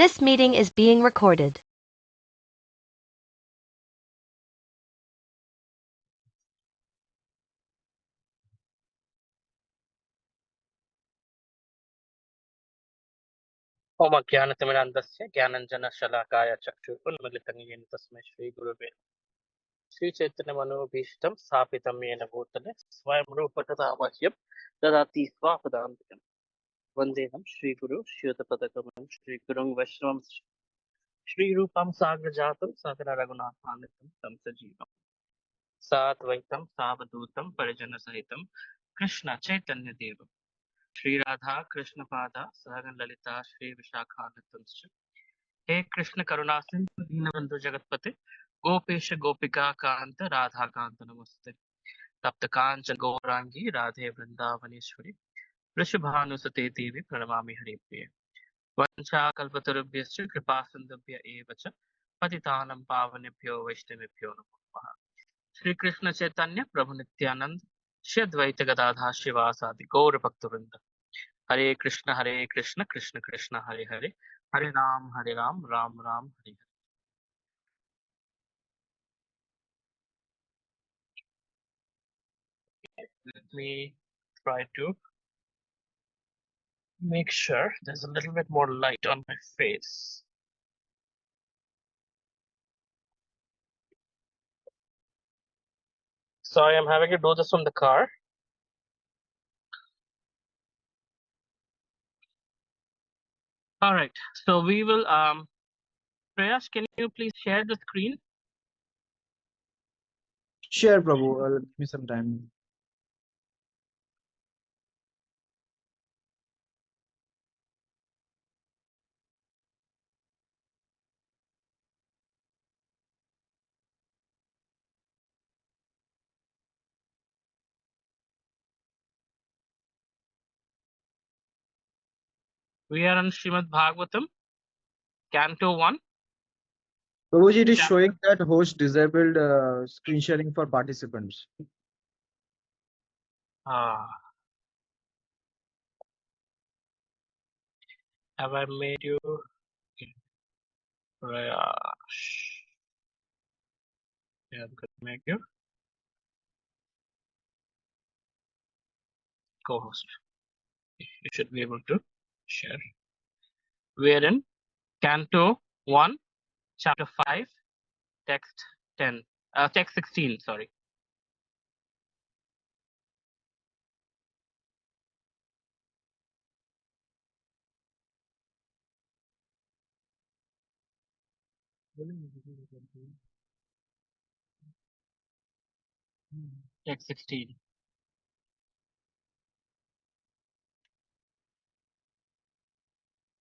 This meeting is being recorded. ओम ज्ञानतिमिरान्धस्य ज्ञानञ्जनशलाकाय चक्षुरुन्मिलितं येन तस्मै श्रीगुरुवे श्रीचैतन्यमनोभीष्टं स्थापितं येन भूतले स्वयं रूपतथा मह्यं ददाति स्वापदान्तिकं वन्देहं श्रीगुरु श्रीयुतपदकमलं श्रीगुरुं वैष्णवं श्रीरूपं साग्रजातं सकल रघुनाथान्वितं तं सजीवं साद्वैतं सावधूतं परिजनसहितं कृष्ण चैतन्यदेवं श्रीराधा कृष्णपादा सहगण ललिता श्री विशाखान्वितं हे कृष्ण करुणा सिंधु दीनबंधु जगतपते गोपेश गोपिका कांत राधा कांत नमस्ते तप्त कांचन गौरांगी राधे वृंदावनेश्वरी वृषभानुसुते देवी प्रणमामि हरिप्रिये वंशाकल्पतरुभ्यश्च कृपा सिन्धुभ्य एव च पतितानं पावनेभ्यो वैष्णवेभ्यो नमो नमः श्री कृष्ण चैतन्य प्रभु नित्यानंद श्री अद्वैत गदाधर शिवासादि गौर भक्तवृंद हरे Krishna Krishna Krishna Hare Hare Hare Ram Ram Ram Hare Hare. Let me try to make sure there's a little bit more light on my face. Sorry, I'm having to do this from the car. All right, so we will, Prayash, can you please share the screen? Sure, Prabhu. Give me some time. We are on Srimad Bhagavatam, Canto 1. Prabhuji, it is showing that host disabled screen sharing for participants. Have I made you? Prayash. Yeah, I'm going to make you co-host. You should be able to share. We are in Canto 1, Chapter 5, Text 10. Text 16, sorry. Text 16.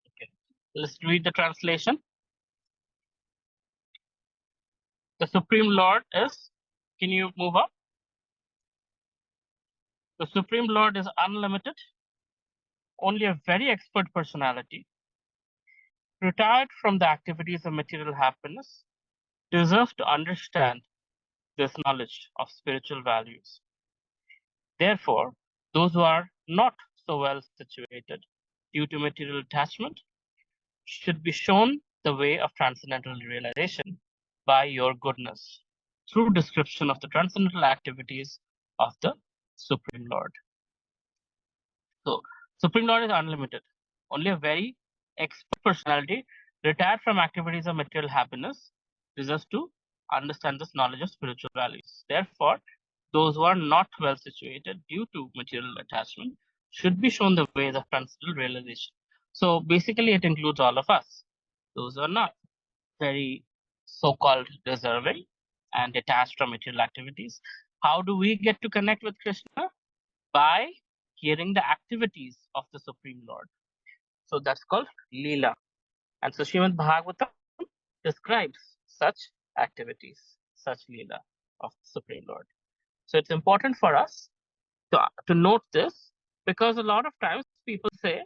Okay. Let's read the translation. The Supreme Lord is, can you move up? The Supreme Lord is unlimited, only a very expert personality, retired from the activities of material happiness, deserves to understand this knowledge of spiritual values. Therefore, those who are not so well situated due to material attachment should be shown the way of transcendental realization by your goodness through description of the transcendental activities of the Supreme Lord. So, Supreme Lord is unlimited. Only a very expert personality, retired from activities of material happiness, deserves to understand this knowledge of spiritual values. Therefore, those who are not well situated due to material attachment should be shown the ways of transcendental realization. So, basically, it includes all of us. Those who are not very so-called deserving and detached from material activities. How do we get to connect with Krishna? By hearing the activities of the Supreme Lord. So that's called Leela. And so Srimad Bhagavatam describes such activities, such Leela of the Supreme Lord. So it's important for us to note this, because a lot of times people say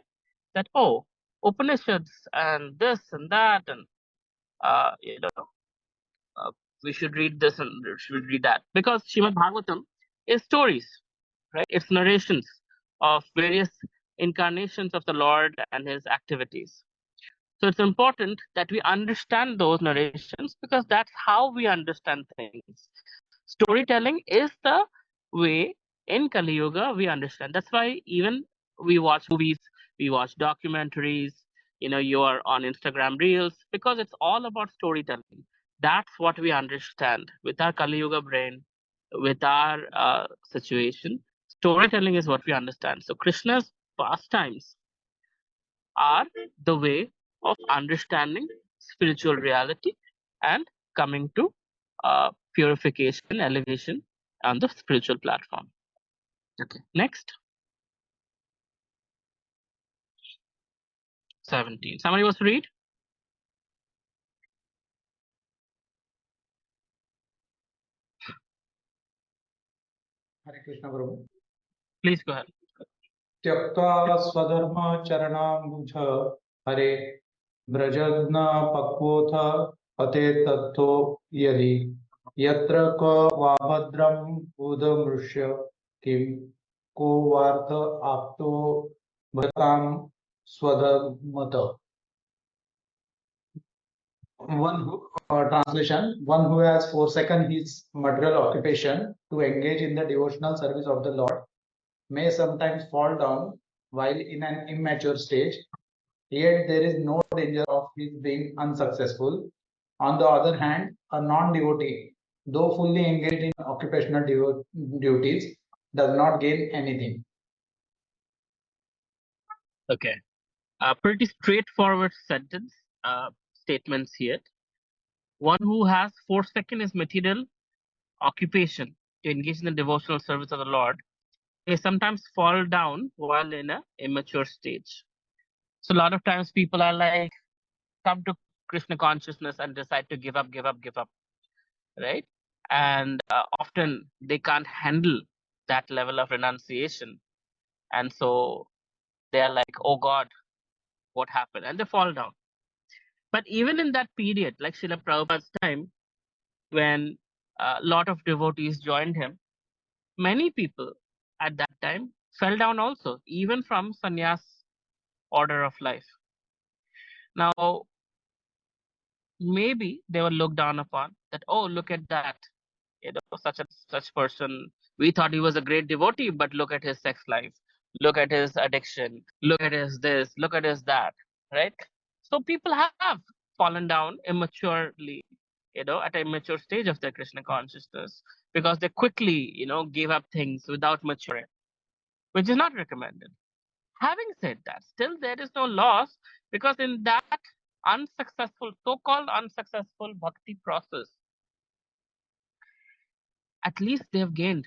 that, oh, Upanishads and this and that, and we should read this and we should read that, because Srimad Bhagavatam is stories, right? It's narrations of various incarnations of the Lord and his activities. So it's important that we understand those narrations because that's how we understand things. Storytelling is the way in Kali Yuga we understand. That's why even we watch movies, we watch documentaries, you are on Instagram Reels, because it's all about storytelling. That's what we understand with our Kali Yuga brain, with our situation. Storytelling is what we understand. So Krishna's pastimes are the way of understanding spiritual reality and coming to purification, elevation on the spiritual platform. Okay, next. 17. Somebody wants to read? Hare Krishna Prabhu. Please go ahead. त्यक्त्वा स्वधर्मचरणाम्बुज हरे व्रजज्ञ पक्वोऽथ अते तत्तो यदि यत्र क वा भद्रं बुधमृष्य किं को वार्थ आप्तो भतां स्वधर्मत. Translation: one who has forsaken his material occupation to engage in the devotional service of the Lord may sometimes fall down while in an immature stage, yet there is no danger of his being unsuccessful. On the other hand, a non-devotee, though fully engaged in occupational duties, does not gain anything. Okay. Pretty straightforward sentence statements here. One who has forsaken his material occupation to engage in the devotional service of the Lord may sometimes fall down while in a immature stage. So a lot of times people are like, come to Krishna consciousness and decide to give up, right? And often they can't handle that level of renunciation. And so they're like, oh God, what happened? And they fall down. But even in that period, like Srila Prabhupada's time, when a lot of devotees joined him, many people at that time fell down also, even from sannyas order of life. Now, maybe they were looked down upon that, oh, look at that, such person, we thought he was a great devotee, but look at his sex life, look at his addiction, look at his this, look at his that, right? So people have fallen down immaturely, at an immature stage of their Krishna consciousness, because they quickly gave up things without maturing, which is not recommended. Having said that, still there is no loss, because in that so-called unsuccessful bhakti process, at least they have gained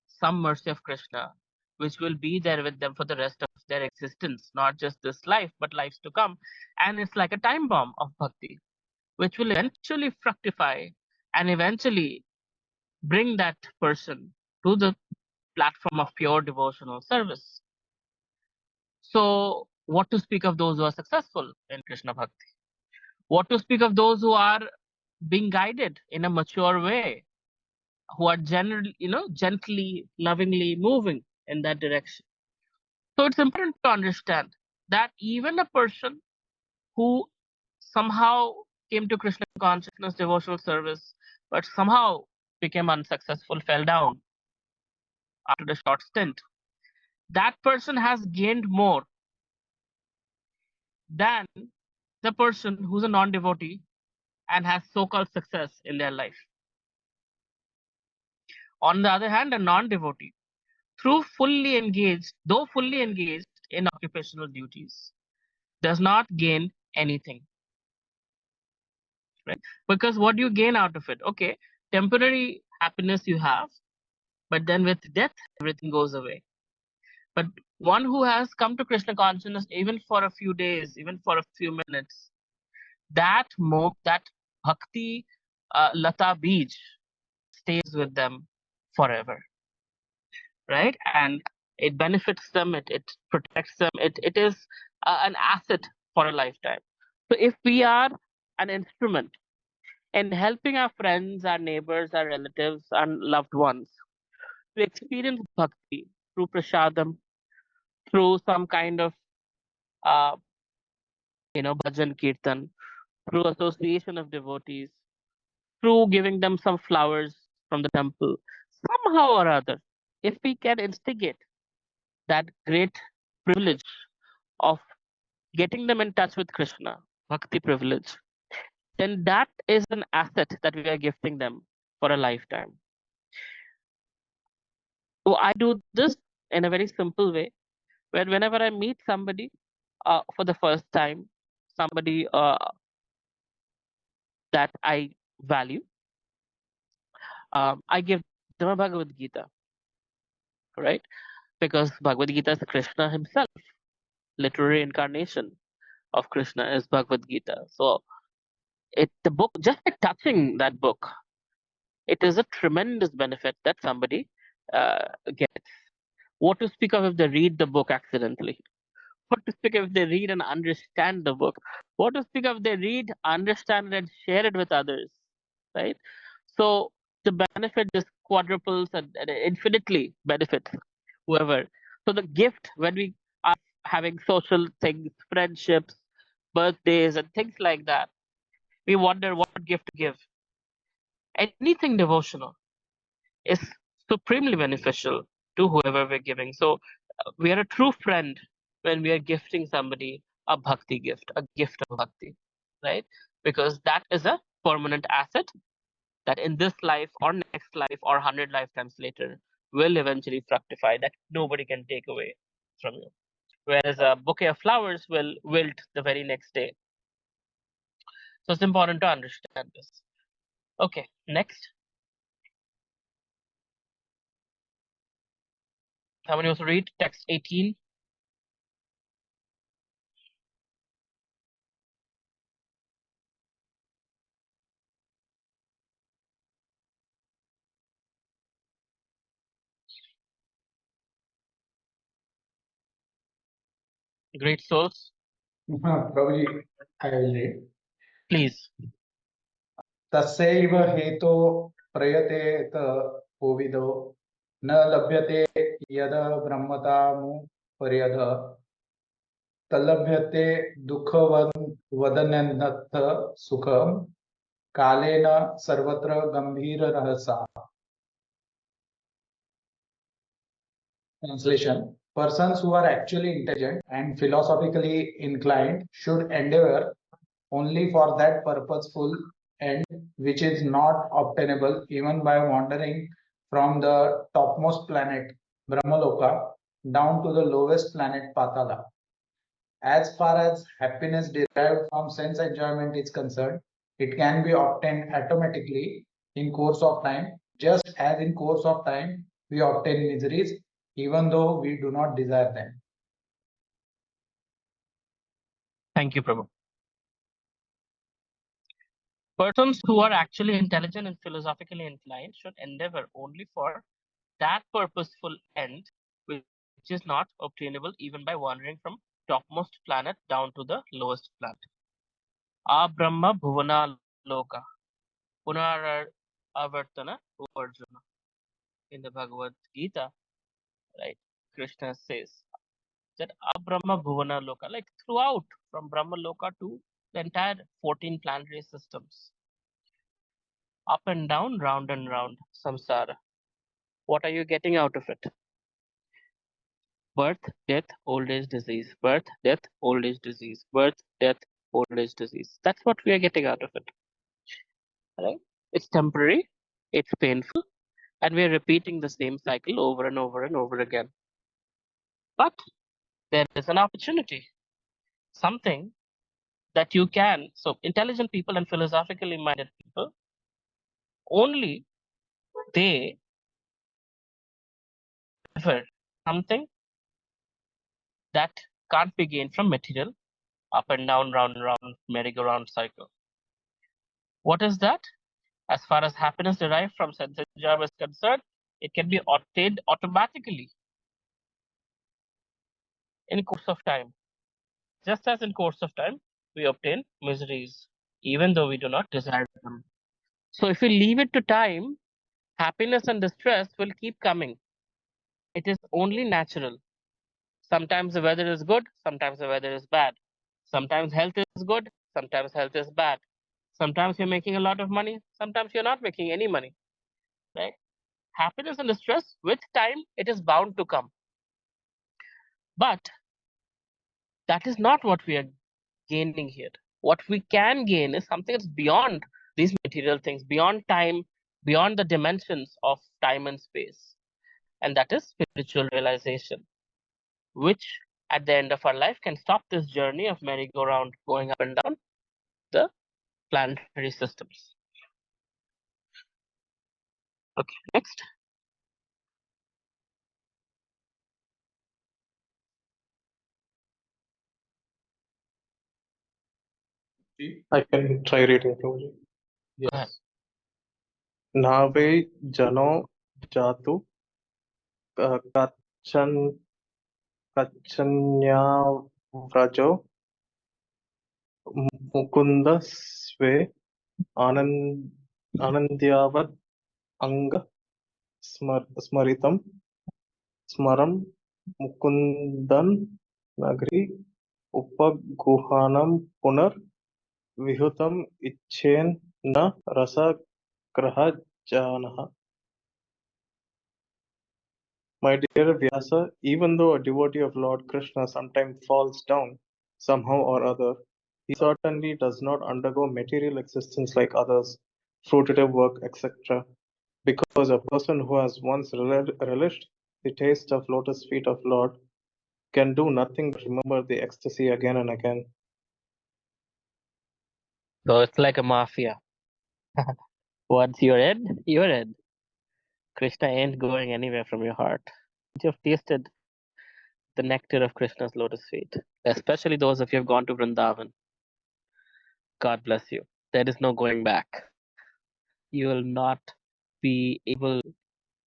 some mercy of Krishna, which will be there with them for the rest of their existence, not just this life, but lives to come. And it's like a time bomb of bhakti, which will eventually fructify and eventually bring that person to the platform of pure devotional service. So, what to speak of those who are successful in Krishna Bhakti? What to speak of those who are being guided in a mature way, who are generally, gently, lovingly moving in that direction? So it's important to understand that even a person who somehow came to Krishna consciousness devotional service, but somehow became unsuccessful, fell down after the short stint, that person has gained more than the person who's a non-devotee and has so-called success in their life. On the other hand, a non-devotee, though fully engaged in occupational duties, does not gain anything. Right? Because what do you gain out of it? Okay, temporary happiness you have, but then with death, everything goes away. But one who has come to Krishna consciousness, even for a few days, even for a few minutes, that bhakti lata bij stays with them forever, right? And it benefits them, it protects them, it is an asset for a lifetime. So if we are an instrument in helping our friends, our neighbors, our relatives, and loved ones to experience bhakti through prasadam, through some kind of bhajan kirtan, through association of devotees, through giving them some flowers from the temple, somehow or other, if we can instigate that great privilege of getting them in touch with Krishna, bhakti privilege, then that is an asset that we are gifting them for a lifetime. So I do this in a very simple way. Whenever I meet somebody for the first time, somebody that I value, I give them a Bhagavad Gita, right? Because Bhagavad Gita is Krishna himself, literary incarnation of Krishna is Bhagavad Gita. So the book, just by touching that book, it is a tremendous benefit that somebody gets. What to speak of if they read the book accidentally? What to speak of if they read and understand the book? What to speak of if they read, understand it, and share it with others, right? So the benefit just quadruples and infinitely benefits whoever. So the gift, when we are having social things, friendships, birthdays, and things like that, we wonder what gift to give. Anything devotional is supremely beneficial to whoever we're giving. So we are a true friend when we are gifting somebody a bhakti gift, a gift of bhakti, right? Because that is a permanent asset that in this life or next life or 100 lifetimes later will eventually fructify, that nobody can take away from you. Whereas a bouquet of flowers will wilt the very next day. So it's important to understand this. Okay, next. Somebody also read text 18. Great souls, Prabhuji, I will read. please. तस्यैव हेतो प्रयतेत कोविदो न लभ्यते यद ब्रह्मतामुपर्यध तल्लभ्यते दुःखवदन्यन्नथ सुखम कालेन सर्वत्र गंभीररहसा. Translation: persons who are actually intelligent and philosophically inclined should endeavor only for that purposeful end which is not obtainable even by wandering from the topmost planet Brahmaloka down to the lowest planet Patala. As far as happiness derived from sense enjoyment is concerned, it can be obtained automatically in course of time, just as in course of time we obtain miseries even though we do not desire them. Thank you, Prabhu. Persons who are actually intelligent and philosophically inclined should endeavor only for that purposeful end which is not obtainable even by wandering from topmost planet down to the lowest planet. Brahma Bhuvana Loka. Punar Avartana Arjuna. In the Bhagavad Gita, right? Krishna says that Brahma Bhuvana Loka, like throughout from Brahma Loka to the entire 14 planetary systems. Up and down, round and round, samsara. What are you getting out of it? Birth, death, old age, disease. Birth, death, old age, disease. Birth, death, old age, disease. That's what we are getting out of it. Right? It's temporary, it's painful, and we are repeating the same cycle over and over and over again. But there is an opportunity, something that you can. So, intelligent people and philosophically minded people, only they prefer something that can't be gained from material up and down, round and round, merry-go-round cycle. What is that? As far as happiness derived from sense enjoyment is concerned, it can be obtained automatically in course of time. Just as in course of time, we obtain miseries, even though we do not desire them. So if we leave it to time, happiness and distress will keep coming. It is only natural. Sometimes the weather is good, sometimes the weather is bad. Sometimes health is good, sometimes health is bad. Sometimes you're making a lot of money, sometimes you're not making any money, right? Happiness and stress, with time, it is bound to come. But that is not what we are gaining here. What we can gain is something that's beyond these material things, beyond time, beyond the dimensions of time and space. And that is spiritual realization, which at the end of our life can stop this journey of merry-go-round going up and down the planetary systems. Okay, next. I can try reading probably. Go ahead. Nave jano jatu kachan kachanyavrajo mukunda sve anandyavat anga smaritam smaram mukundan nagri upaguhanam punar vihutam ichen na rasa graha janaha. My dear Vyasa, even though a devotee of Lord Krishna sometimes falls down somehow or other, he certainly does not undergo material existence like others, fruitive work, etc. Because a person who has once relished the taste of lotus feet of Lord can do nothing but remember the ecstasy again and again. So it's like a mafia. Once you're in, you're in. Krishna ain't going anywhere from your heart. You've tasted the nectar of Krishna's lotus feet, especially those of you who have gone to Vrindavan. God bless you. There is no going back. You will not be able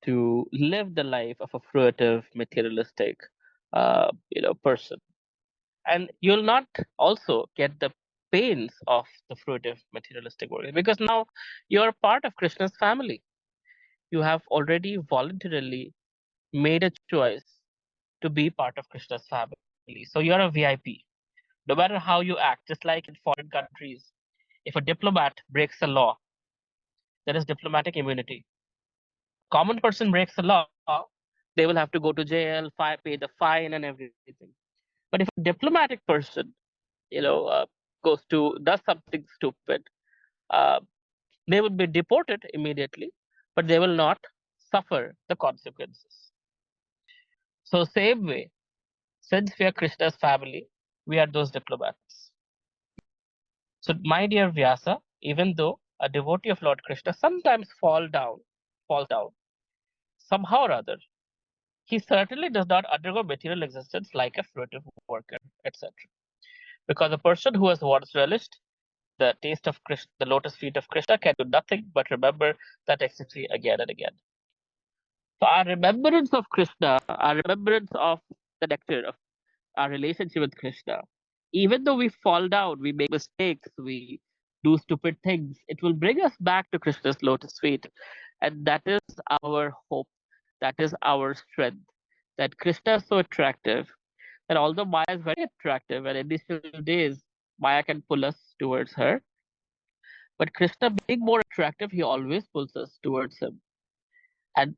to live the life of a fruitive, materialistic, person, and you'll not also get the pains of the fruitive, materialistic world because now you're part of Krishna's family. You have already voluntarily made a choice to be part of Krishna's family. So you're a VIP. No matter how you act, just like in foreign countries, if a diplomat breaks a law, there is diplomatic immunity. Common person breaks the law, they will have to go to jail, pay the fine and everything. But if a diplomatic person, does something stupid, uh, they will be deported immediately, but they will not suffer the consequences. So same way, since we are Krishna's family, we are those diplomats. So my dear Vyasa, even though a devotee of Lord Krishna sometimes falls down, somehow or other, he certainly does not undergo material existence like a fruitive worker, etc. Because a person who has once relished the taste of Krishna, the lotus feet of Krishna, can do nothing but remember that ecstasy again and again. So our remembrance of Krishna, our remembrance of the nectar of our relationship with Krishna, even though we fall down, we make mistakes, we do stupid things, it will bring us back to Krishna's lotus feet. And that is our hope, that is our strength. That Krishna is so attractive that although Maya is very attractive, and initial days Maya can pull us towards her, but Krishna being more attractive, he always pulls us towards him. And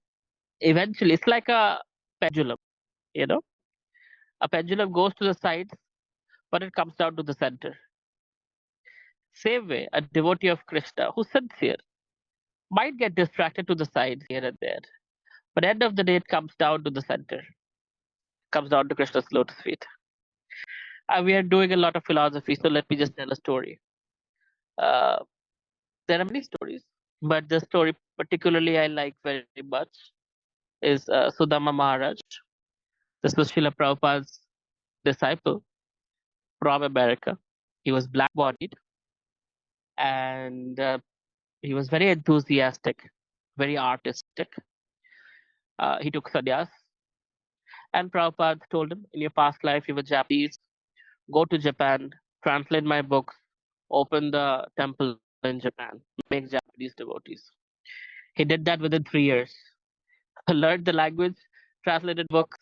eventually, it's like a pendulum, you know? A pendulum goes to the sides, but it comes down to the center. Same way, a devotee of Krishna who's sincere might get distracted to the sides here and there. But end of the day, it comes down to the center, comes down to Krishna's lotus feet. We are doing a lot of philosophy, so let me just tell a story. Uh, there are many stories, but the story particularly I like very much is Sudama Maharaj. This was Srila Prabhupada's disciple from America. He was black bodied and he was very enthusiastic, very artistic. He took sannyas, and Prabhupada told him, in your past life you were Japanese, go to Japan, translate my books, open the temple in Japan, make Japanese devotees. He did that within 3 years. Learned the language, translated books,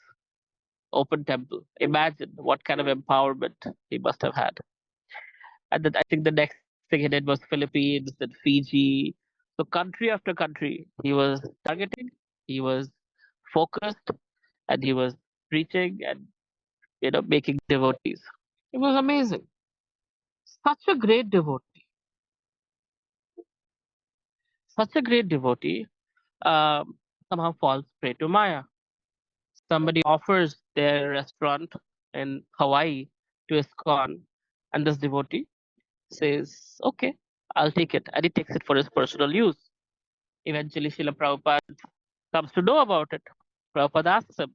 open temple. Imagine what kind of empowerment he must have had. And then I think the next thing he did was Philippines, then Fiji. So country after country, he was targeting, he was focused, and he was preaching and making devotees. It was amazing. Such a great devotee. Such a great devotee somehow falls prey to Maya. Somebody offers their restaurant in Hawaii to ISKCON, and this devotee says, "Okay, I'll take it," and he takes it for his personal use. Eventually, Srila Prabhupada comes to know about it. Prabhupada asks him,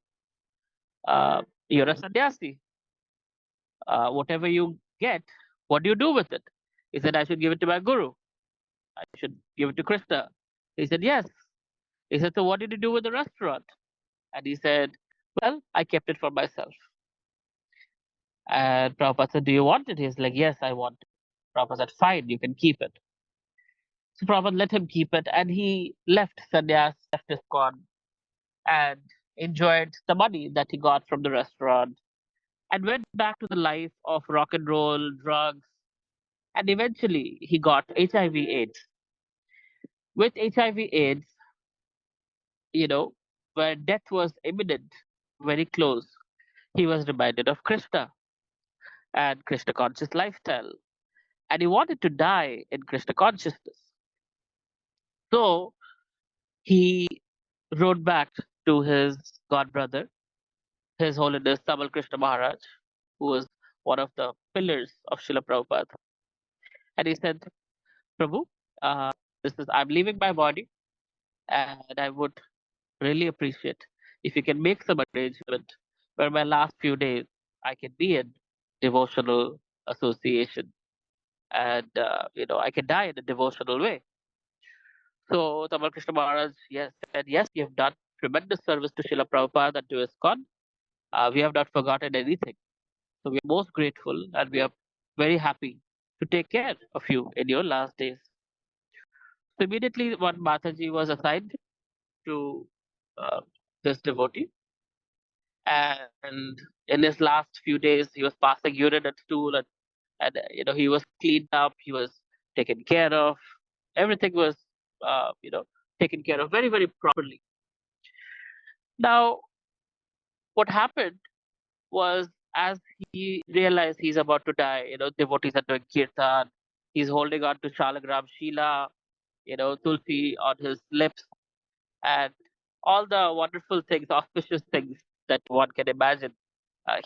"You're a sannyasi. Whatever you get, what do you do with it?" He said, "I should give it to my guru. I should give it to Krishna." He said, "Yes." He said, "So what did you do with the restaurant?" And he said, "Well, I kept it for myself." And Prabhupada said, "Do you want it?" He's like, "Yes, I want it." Prabhupada said, "Fine, you can keep it." So Prabhupada let him keep it, and he left sannyas, left ISKCON, and enjoyed the money that he got from the restaurant, and went back to the life of rock and roll, drugs, and eventually he got HIV/AIDS. With HIV/AIDS, where death was imminent, very close, he was reminded of Krishna and Krishna conscious lifestyle, and he wanted to die in Krishna consciousness. So he wrote back to his god brother, His Holiness Tamal Krishna Maharaj, who was one of the pillars of Srila Prabhupada, and he said, "Prabhu, uh, I'm leaving my body, and I would really appreciate if you can make some arrangement where my last few days I can be in devotional association, and I can die in a devotional way." So Tamal Krishna Maharaj said, "Yes, you have done tremendous service to Srila Prabhupada and to ISKCON. We have not forgotten anything. So we are most grateful, and we are very happy to take care of you in your last days." So immediately one Mataji was assigned to uh, this devotee, and in his last few days he was passing urine and stool, and he was cleaned up, he was taken care of, everything was taken care of very, very properly. Now what happened was, as he realized he's about to die, devotees are doing kirtan, he's holding on to Shalagram Shila, Tulsi on his lips, and all the wonderful things, auspicious things that one can imagine,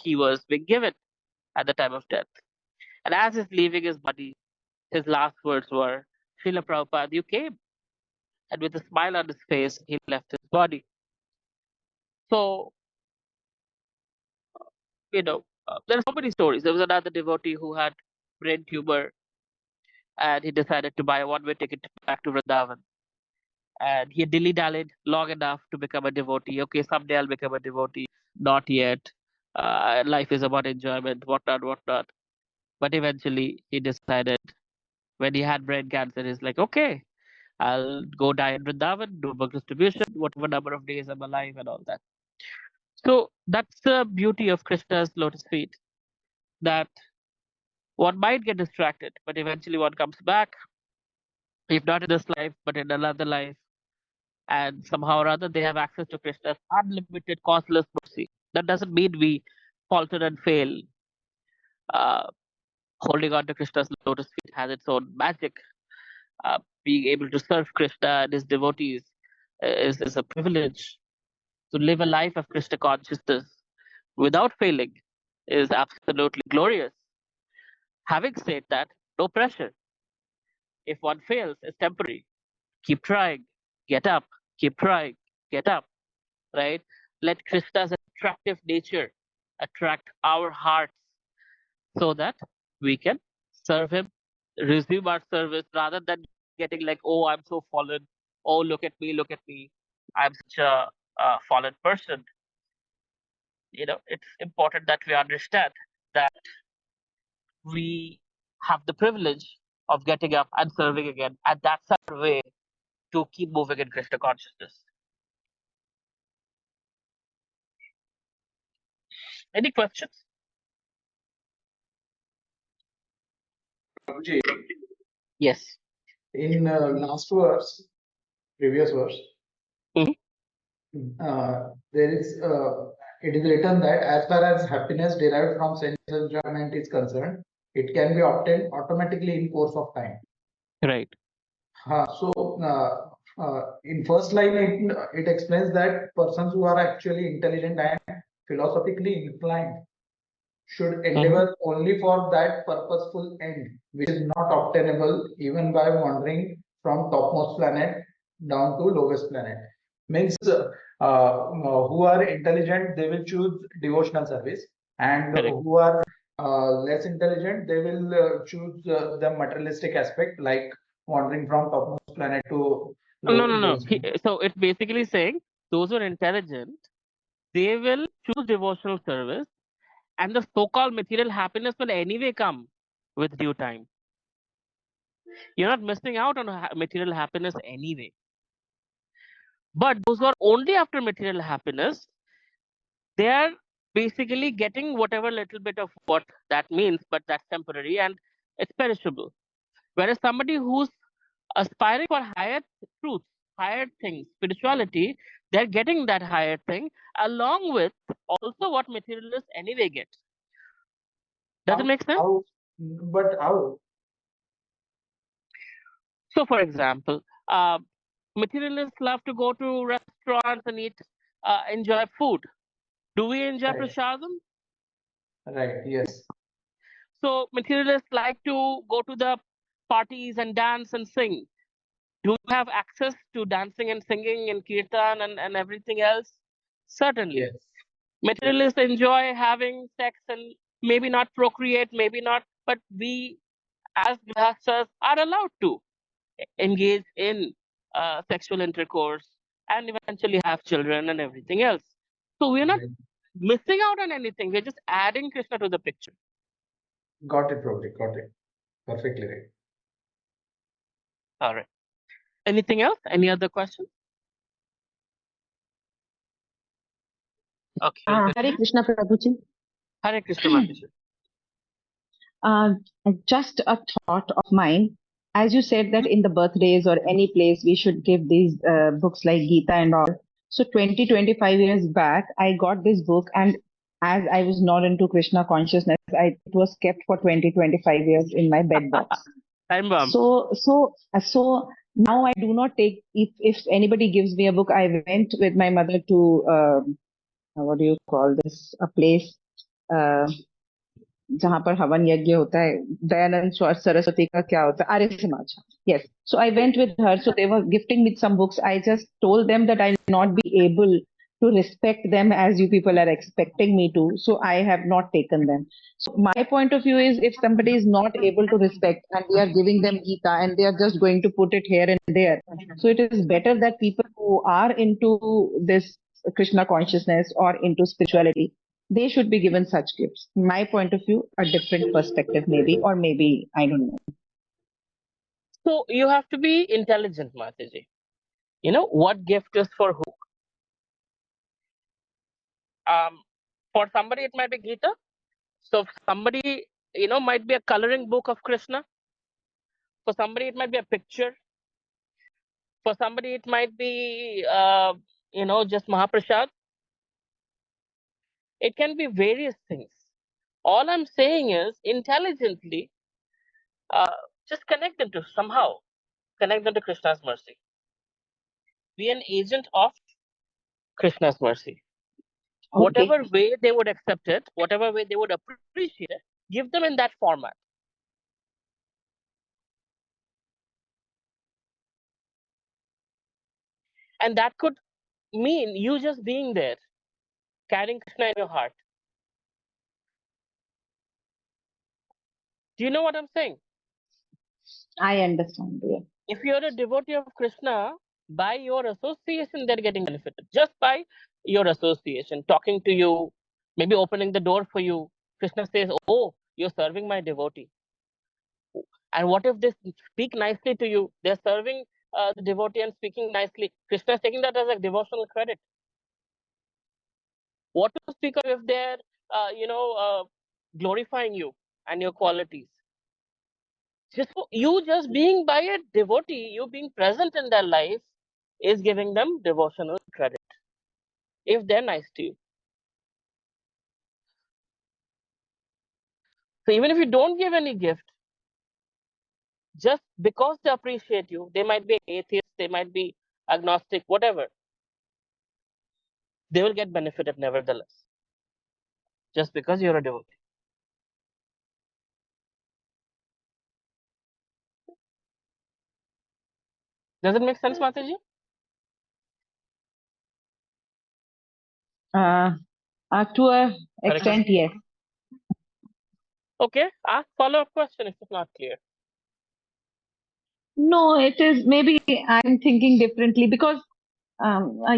he was being given at the time of death. And as he's leaving his body, his last words were, "Srila Prabhupada, you came." And with a smile on his face, he left his body. So, there are so many stories. There was another devotee who had brain tumor, and he decided to buy a one-way ticket back to Vrindavan. And he dilly-dallied long enough to become a devotee. Okay, someday I'll become a devotee. Not yet. Life is about enjoyment, whatnot, whatnot. But eventually, he decided, when he had brain cancer, he's like, "Okay, I'll go die in Vrindavan, do book distribution, whatever number of days I'm alive," and all that. So that's the beauty of Krishna's lotus feet, that one might get distracted, but eventually one comes back, if not in this life, but in another life, and somehow or other they have access to Krishna's unlimited, causeless mercy. That doesn't mean we falter and fail. Uh, Holding on to Krishna's lotus feet has its own magic. Being able to serve Krishna and his devotees is a privilege. To live a life of Krishna consciousness without failing is absolutely glorious. Having said that, no pressure. If one fails, it's temporary. Keep trying, get up, keep trying, get up, right? Let Krishna's attractive nature attract our hearts so that we can serve him, resume our service rather than getting like, "Oh, I'm so fallen. Oh, look at me, look at me. I'm such a fallen person." It's important that we understand that we have the privilege of getting up and serving again, and that's our way to keep moving in Krishna consciousness. Any questions? Prabhuji, Yes. in last verse, previous verse, Mhm. there is it is written that as far as happiness derived from sense enjoyment is concerned, it can be obtained automatically in course of time. Right. So in first line, it explains that persons who are actually intelligent and philosophically inclined should endeavor only for that purposeful end, which is not obtainable even by wandering from topmost planet down to lowest planet. Means who are intelligent, they will choose devotional service, and Correct. who are less intelligent, they will choose the materialistic aspect, like wandering from topmost planet to No. lowest planet. So it's basically saying those who are intelligent, they will choose devotional service, and the so-called material happiness will anyway come with due time. You're not missing out on material happiness anyway. But those who are only after material happiness, they are basically getting whatever little bit of what that means, but that's temporary and it's perishable. Whereas somebody who's aspiring for higher truths, higher things, spirituality, they're getting that higher thing along with also what materialists anyway get. Does it make sense? How? But how? So, for example, materialists love to go to restaurants and eat, enjoy food. Do we enjoy Right. prasadam? Right. Yes. So, materialists like to go to the parties and dance and sing. Do you have access to dancing and singing and kirtan and everything else? Certainly. Yes. Materialists enjoy having sex and maybe not procreate, maybe not, but we as grihasthas are allowed to engage in sexual intercourse and eventually have children and everything else. So we're not Right. missing out on anything. We're just adding Krishna to the picture. Got it, Prabhuji. Got it. Perfectly right. All right. Anything else? Any other questions? Okay. Hare Krishna Prabhuji. Hare Krishna Mataji. Uh, just a thought of mine. As you said that in the birthdays or any place we should give these books like Gita and all. So 25 years back, I got this book, and as I was not into Krishna consciousness, it was kept for 25 years in my bed box. Time bomb. So now I do not take, if anybody gives me a book, I went with my mother to, what do you call this, a place, जहां पर हवन यज्ञ होता है दयानंद सरस्वती का क्या होता है Arya Samaj yes so I went with her so they were gifting me some books I just told them that I'll not be able to respect them as you people are expecting me to so I have not taken them so my point of view is if somebody is not able to respect and we are giving them Gita and they are just going to put it here and there so it is better that people who are into this Krishna consciousness or into spirituality they should be given such gifts. My point of view, a different perspective, maybe, or maybe I don't know. So you have to be intelligent, Mataji. You know what gift is for who? For somebody it might be Gita. So somebody might be a coloring book of Krishna. For somebody it might be a picture. For somebody it might be just Mahaprasad. It can be various things. All I'm saying is intelligently, just connect them to somehow connect them to Krishna's mercy. Be an agent of Krishna's mercy. Okay. Whatever way they would accept it, whatever way they would appreciate it, give them in that format. And that could mean you just being there, carrying Krishna in your heart. Do you know what I'm saying? I understand. Yeah. If you're a devotee of Krishna, by your association, they're getting benefited. Just by your association, talking to you, maybe opening the door for you. Krishna says, oh, you're serving my devotee. And what if they speak nicely to you? They're serving the devotee and speaking nicely. Krishna is taking that as a devotional credit. What to speak of if they're, glorifying you and your qualities? You just being by a devotee, you being present in their life is giving them devotional credit if they're nice to you. So even if you don't give any gift, just because they appreciate you, they might be atheists, they might be agnostic, whatever, they will get benefited nevertheless, just because you're a devotee. Does it make sense, Mataji? To a Hare extent, Krishna. yes. Okay, ask follow-up question if it's not clear. No, it is maybe I'm thinking differently because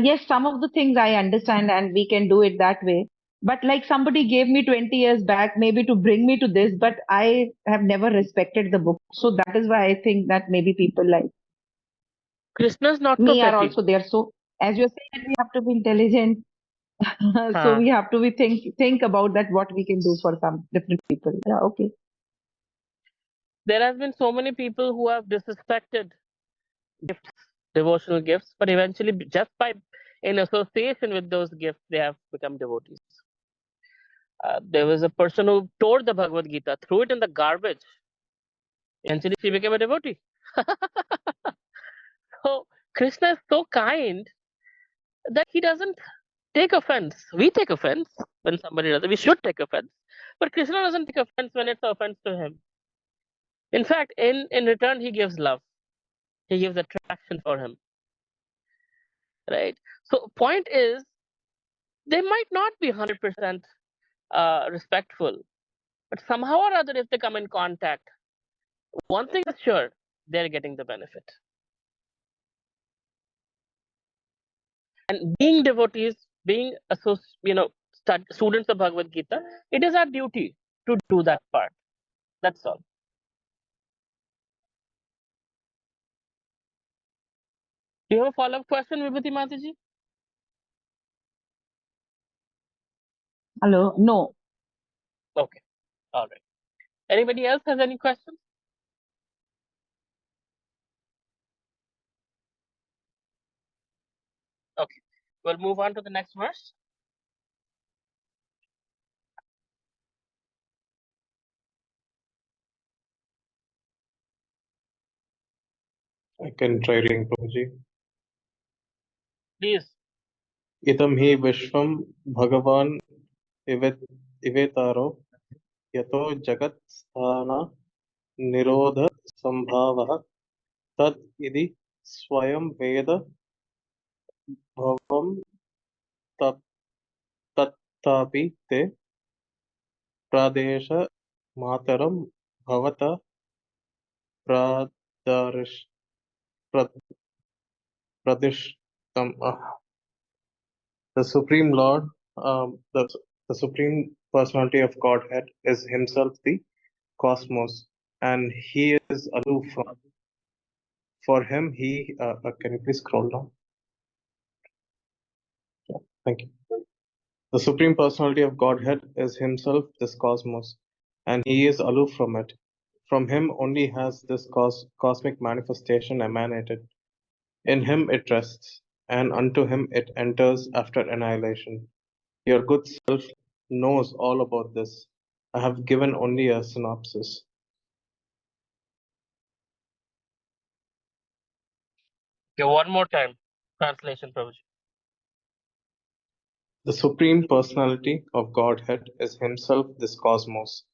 yes, some of the things I understand and we can do it that way. But like somebody gave me 20 years back, maybe to bring me to this, but I have never respected the book. So that is why I think that maybe people like Krishna's not so me are petty. also there. So as you're saying, we have to be intelligent. So Huh. we have to be think about that what we can do for some different people. Yeah, okay. There has been so many people who have disrespected gifts, devotional gifts, but eventually, just by in association with those gifts, they have become devotees. There was a person who tore the Bhagavad Gita, threw it in the garbage. Eventually, she became a devotee. So Krishna is so kind that he doesn't take offense. We take offense when somebody does it. We should take offense, but Krishna doesn't take offense when it's offense to him. In fact, in return, he gives love. He gives attraction for him. Right. So point is, they might not be 100% respectful, but somehow or other, if they come in contact, one thing is sure, they're getting the benefit. And being devotees, being students of Bhagavad Gita, it is our duty to do that part. That's all. Do you have a follow-up question, Vibhuti Mataji? Hello. No. Okay. All right. Anybody else has any questions? Okay. We'll move on to the next verse. I can try reading, Prabhuji. Please. Idam hi vishwam bhagavan ivetaro yato jagat sthana nirodha sambhavah tad idi swayam veda bhavam tat tattapi te pradesha mataram bhavata pradarish prad- pradishtam. The Supreme Lord, the Supreme Personality of Godhead, is Himself the cosmos, and He is aloof from. For Him, He. Can you please scroll down? Yeah, thank you. The Supreme Personality of Godhead is Himself this cosmos, and He is aloof from it. From Him only has this cosmic manifestation emanated. In Him it rests, and unto Him it enters after annihilation. Your good self knows all about this. I have given only a synopsis. Okay, one more time. Translation, Prabhuji. The Supreme Personality of Godhead is Himself this cosmos,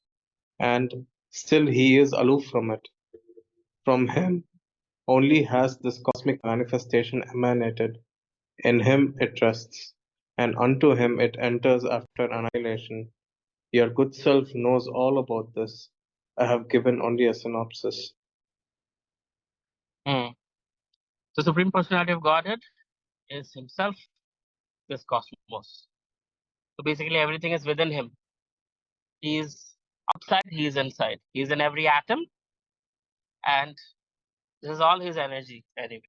and still He is aloof from it. From Him only has this cosmic manifestation emanated. In Him it rests, and unto Him it enters after annihilation. Your good self knows all about this. I have given only a synopsis. The Supreme Personality of Godhead is Himself this cosmos. So basically, everything is within Him. He is outside, He is inside. He is in every atom, and this is all His energy anyway.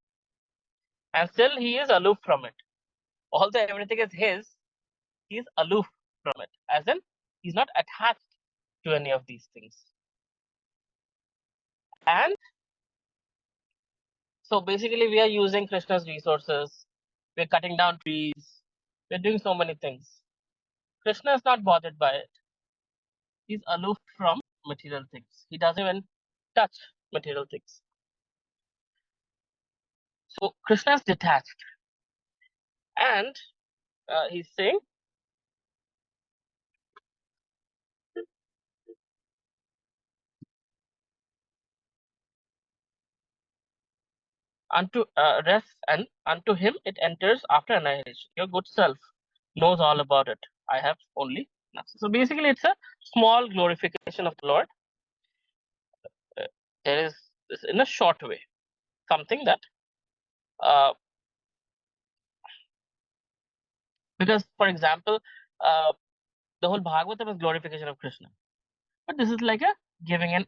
And still, He is aloof from it. Although everything is His, He is aloof from it. As in, He's not attached to any of these things. And so basically we are using Krishna's resources, we're cutting down trees, we're doing so many things. Krishna is not bothered by it. He's aloof from material things. He doesn't even touch material things. So Krishna is detached, and he's saying, unto rest, and unto him it enters after annihilation. Your good self knows all about it. I have only nothing. So basically, it's a small glorification of the Lord. There is this in a short way something that uh, because, for example, the whole Bhagavatam is glorification of Krishna, but this is like a giving an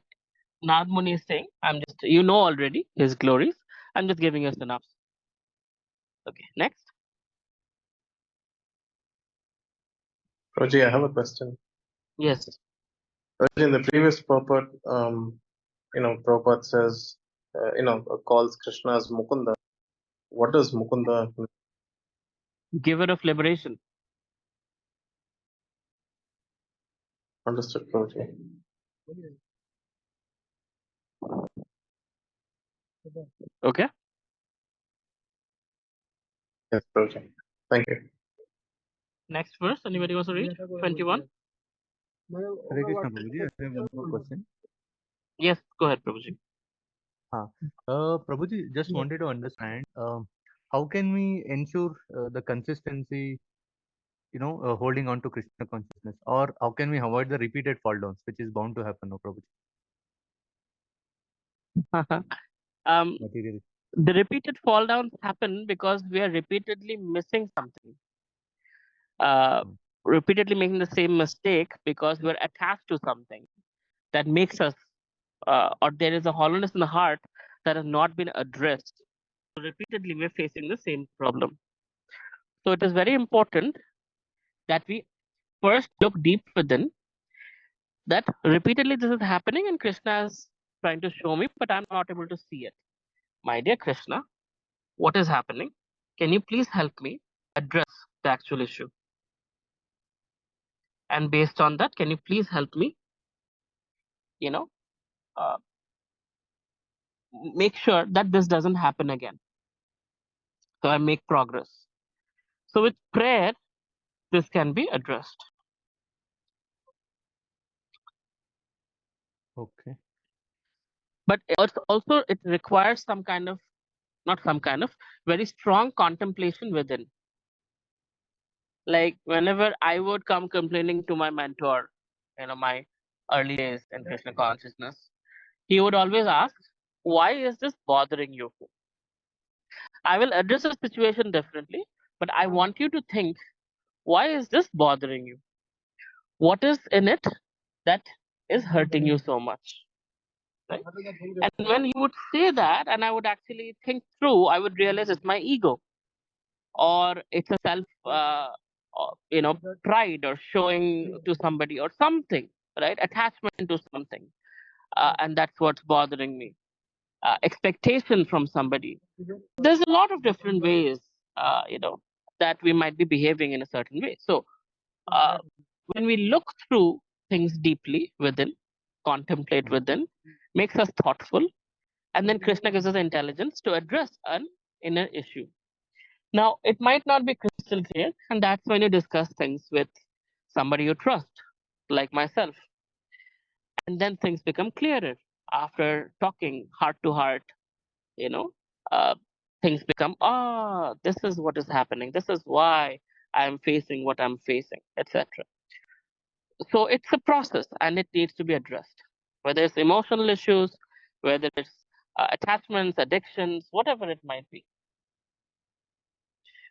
Narad Muni is saying, I'm just, you know already his glories. I'm just giving a synopsis. Okay, next. Roji, I have a question. Yes. Roji, in the previous purport, Prabhupada says, calls Krishna as Mukunda. What does Mukunda mean? Giver of liberation. Understood, Prabhuji. Okay. Yes, Prabhuji. Thank you. Next verse. Anybody wants to read? 21. Hare Krishna Prabhuji, I have one more question. Yes, go ahead, Prabhuji. Prabhuji, just wanted to understand how can we ensure the consistency, holding on to Krishna consciousness, or how can we avoid the repeated fall downs, which is bound to happen, no, Prabhuji? Material. The repeated fall downs happen because we are repeatedly missing something. Repeatedly making the same mistake because we're attached to something that makes us, or there is a hollowness in the heart that has not been addressed. So repeatedly, we're facing the same problem. So it is very important that we first look deep within, that repeatedly this is happening and Krishna is trying to show me, but I'm not able to see it. My dear Krishna, what is happening? Can you please help me address the actual issue? And based on that, can you please help me, uh, make sure that this doesn't happen again? So I make progress. So with prayer, this can be addressed. Okay. But it requires some kind of, not some kind of, very strong contemplation within. Like whenever I would come complaining to my mentor, my early days in Krishna consciousness, he would always ask, why is this bothering you? I will address the situation differently, but I want you to think, why is this bothering you? What is in it that is hurting you so much? Right? And when he would say that, and I would actually think through, I would realize it's my ego, or it's a self, pride, or showing to somebody, or something, right? Attachment to something, and that's what's bothering me. Expectation from somebody. There's a lot of different ways, that we might be behaving in a certain way. So when we look through things deeply within, contemplate within, makes us thoughtful, and then Krishna gives us the intelligence to address an inner issue. Now, it might not be crystal clear, and that's when you discuss things with somebody you trust, like myself. And then things become clearer after talking heart to heart, you know. Things become, this is what is happening. This is why I'm facing what I'm facing, etc. So it's a process and it needs to be addressed. Whether it's emotional issues, whether it's attachments, addictions, whatever it might be.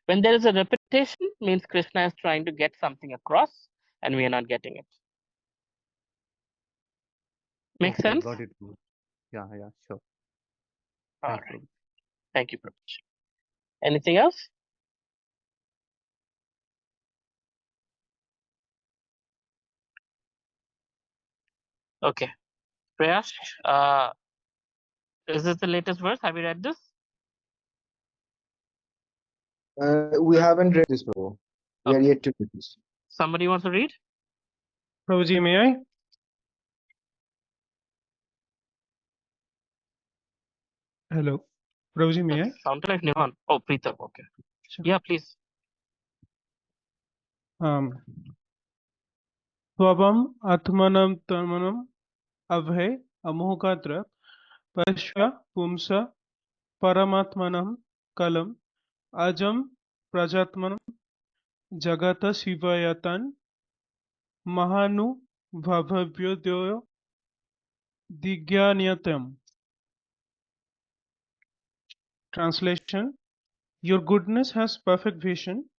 When there is a repetition, means Krishna is trying to get something across and we are not getting it. Make Okay, sense? got it. Yeah, sure. All Thanks, right. Prabhuji. Thank you, Prabhuji. Anything else? Okay. Prayash, Is this the latest verse? Have you read this? We haven't read this, Prabhu. We are Okay. yet to read this. Somebody wants to read? Prabhuji, may I? Hello. Prabhuji, may I? Sounded like Nihan. Oh, Preetham. Okay. Sure. Yeah, please. Swabam atmanam tamanam abhay amohkatra pashya pumsa paramatmanam kalam ajam prajatmanam jagata shivayatan mahanu bhavavyodoyo digyanyatam. Translation: Your goodness has perfect vision.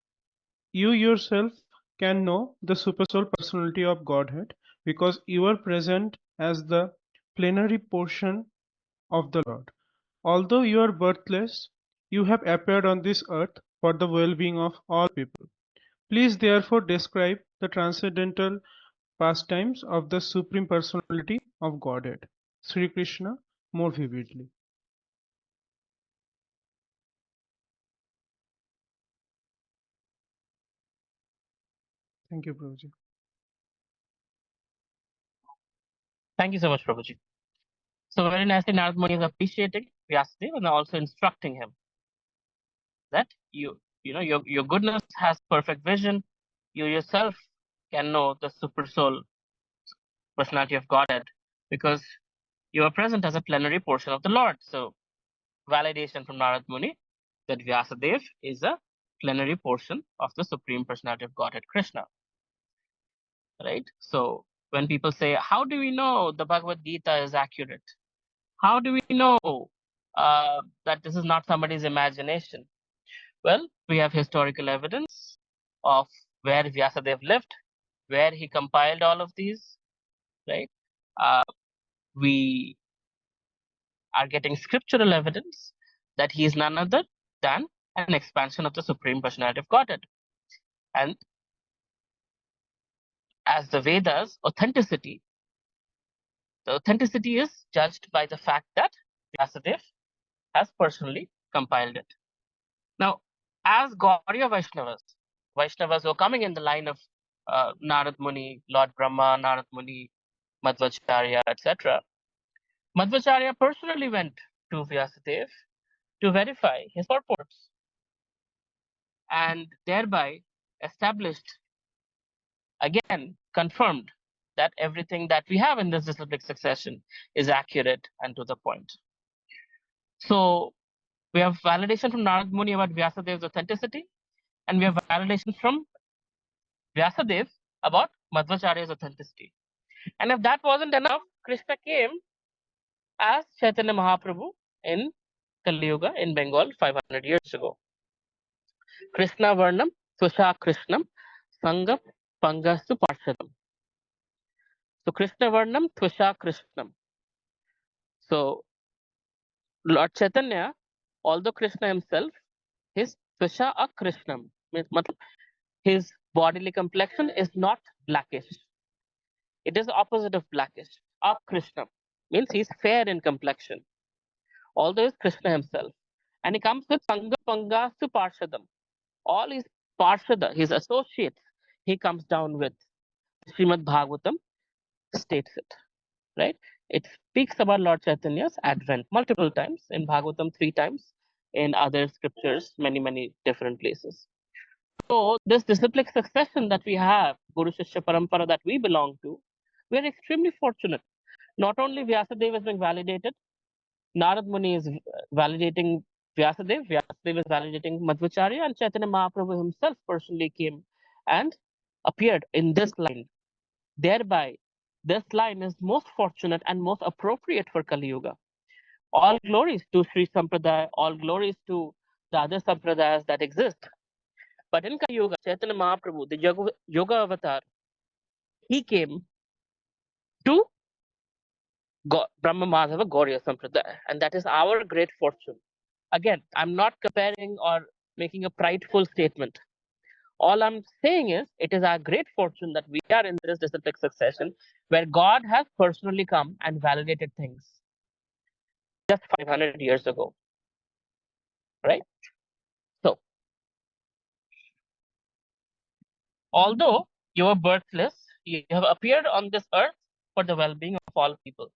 You yourself can know the supersoul personality of Godhead because you are present as the plenary portion of the Lord. Although you are birthless, you have appeared on this earth for the well-being of all people. Please therefore describe the transcendental pastimes of the Supreme Personality of Godhead, Sri Krishna, more vividly. Thank you, Prabhuji. Thank you so much, Prabhuji. So very nicely, Narad Muni is appreciating Vyasdev and also instructing him that your goodness has perfect vision. You yourself can know the super soul personality of Godhead because you are present as a plenary portion of the Lord. So validation from Narad Muni that Vyasadev is a plenary portion of the Supreme Personality of Godhead, Krishna. Right? So when people say, how do we know the Bhagavad Gita is accurate? How do we know that this is not somebody's imagination? Well, we have historical evidence of where Vyasadev lived, where he compiled all of these, right? We are getting scriptural evidence that he is none other than an expansion of the Supreme Personality of Godhead. And as the Vedas, the authenticity is judged by the fact that Vyasadev has personally compiled it. Now, as Gauriya Vaishnavas were coming in the line of Narad Muni, Lord Brahma, Narad Muni, Madhvacharya, etc. Madhvacharya personally went to Vyasadev to verify his purports and thereby established, again, confirmed that everything that we have in this disciplic succession is accurate and to the point. So we have validation from Narad Muni about Vyasadev's authenticity, and we have validation from Vyasadev about Madhvacharya's authenticity. And if that wasn't enough, Krishna came as Chaitanya Mahaprabhu in Kali Yuga in Bengal 500 years ago. Krishna Varnam, Swasha Krishnam, Sangam, Pangastu Parshadam. So Krishna Varnam, Swasha Krishnam. So Lord Chaitanya, although Krishna himself, his Swasha Akrishnam, means his bodily complexion is not blackish. It is the opposite of blackish. Akrishnam means he's fair in complexion, although he's Krishna himself. And he comes with Sangha Pangastu Parshadam. All his Parshada, his associates, he comes down with. Srimad Bhagavatam states it, right? It speaks about Lord Chaitanya's advent multiple times, in Bhagavatam 3 times, in other scriptures, many different places. So this disciplic succession that we have, Guru Shishya Parampara that we belong to, we are extremely fortunate. Not only Vyasadeva is being validated, Narad Muni is validating Vyasadeva, Vyasadeva is validating Madhvacharya, and Chaitanya Mahaprabhu himself personally came and appeared in this line. Thereby, this line is most fortunate and most appropriate for Kali Yuga. All glories to Sri Sampradaya, all glories to the other Sampradayas that exist. But in Kali Yuga, Chaitanya Mahaprabhu, the Yoga avatar, he came to Brahma Madhava Gauriya Sampradaya. And that is our great fortune. Again, I'm not comparing or making a prideful statement. All I'm saying is, it is our great fortune that we are in this disciplic succession where God has personally come and validated things. just 500 years ago, right? So, although you are birthless, you have appeared on this earth for the well-being of all people.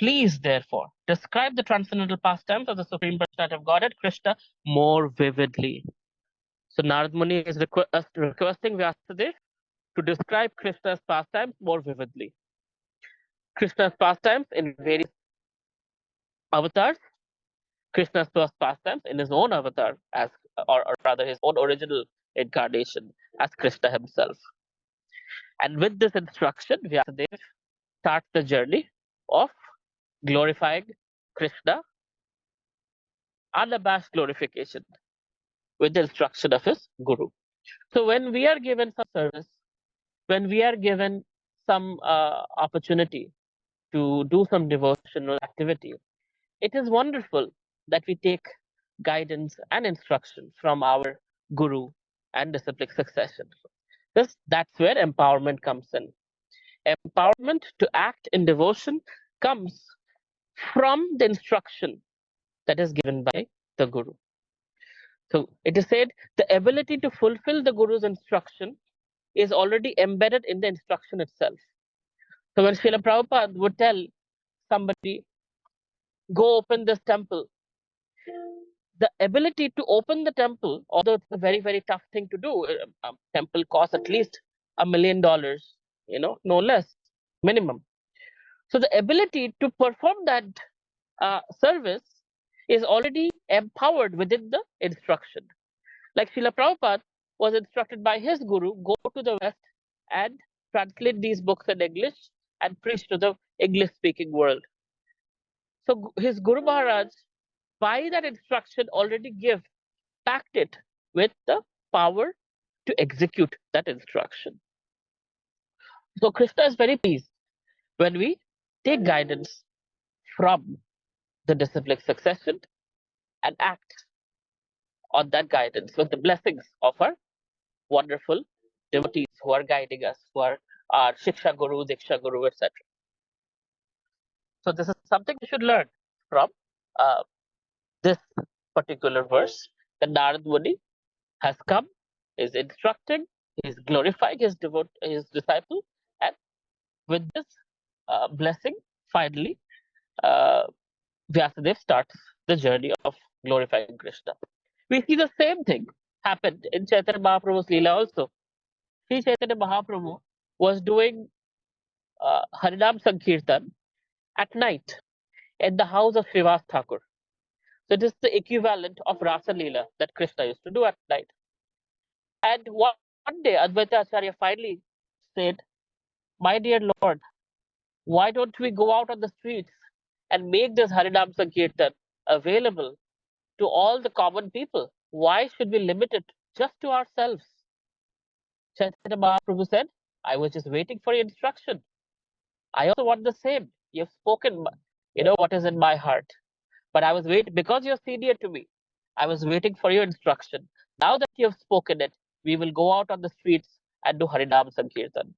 Please, therefore, describe the transcendental pastimes of the Supreme Personality of Godhead, Krishna, more vividly. So Narad Muni is requesting Vyasdev to describe Krishna's pastimes more vividly. Krishna's pastimes in various avatars, Krishna's first pastimes in his own avatar, as or rather his own original incarnation as Krishna himself. And with this instruction, Vyasdev starts the journey of glorifying Krishna, unabashed glorification, with the instruction of his guru. So when we are given some service, when we are given some opportunity to do some devotional activity, it is wonderful that we take guidance and instruction from our guru and disciplic succession. That's where empowerment comes in. Empowerment to act in devotion comes from the instruction that is given by the guru. So it is said the ability to fulfill the guru's instruction is already embedded in the instruction itself. So when Srila Prabhupada would tell somebody, go open this temple, the ability to open the temple, although it's a very, very tough thing to do, a temple costs at least $1 million, no less, minimum. So the ability to perform that service is already empowered within the instruction. Like Srila Prabhupada was instructed by his guru, go to the West and translate these books in English and preach to the English-speaking world. So his Guru Maharaj, by that instruction, already packed it with the power to execute that instruction. So Krishna is very pleased when we take guidance from the disciplic succession and act on that guidance with the blessings of our wonderful devotees who are guiding us, who are our Shiksha Guru, Diksha Guru, etc. So this is something we should learn from this particular verse. The Narad Muni has come, is instructing, is glorifying his disciple, and with this blessing, finally, Vyasadeva starts the journey of glorifying Krishna. We see the same thing happened in Chaitanya Mahaprabhu's Leela also. Sri Chaitanya Mahaprabhu was doing Harinam Sankirtan at night at the house of Srivas Thakur. So it is the equivalent of Rasa Leela that Krishna used to do at night. And one day Advaita Acharya finally said, my dear Lord, why don't we go out on the streets and make this Harinam Sankirtan available to all the common people? Why should we limit it just to ourselves? Chaitanya Mahaprabhu said, I was just waiting for your instruction. I also want the same. You've spoken, what is in my heart. But I was waiting, because you're senior to me, I was waiting for your instruction. Now that you have spoken it, we will go out on the streets and do Harinam Sankirtan.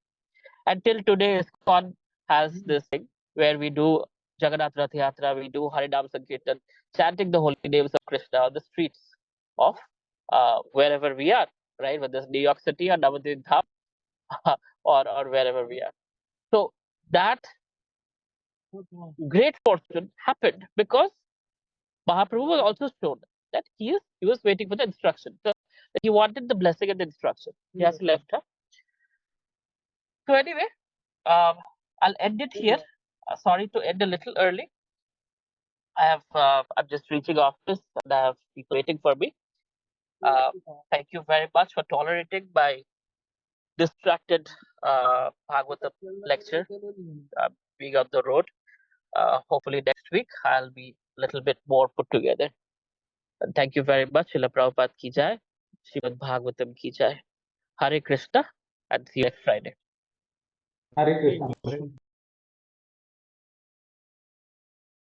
Until today, ISKCON has this thing where we do Jagannath Rath Yatra, we do Harinam Sankirtan, chanting the holy names of Krishna on the streets of wherever we are, right? Whether it's New York City or Navadvip Dham or wherever we are. So that great fortune happened because Mahaprabhu was also shown that he was waiting for the instruction. So he wanted the blessing and the instruction. He has left her. So anyway, I'll end it here. Sorry to end a little early. I'm just reaching office and I have people waiting for me. Thank you very much for tolerating my distracted Bhagavatam lecture being on the road. Hopefully next week I'll be a little bit more put together. And thank you very much. Srila Prabhupada ki jai. Srimad Bhagavatam ki jai. Hare Krishna and see you next Friday. Hare Krishna.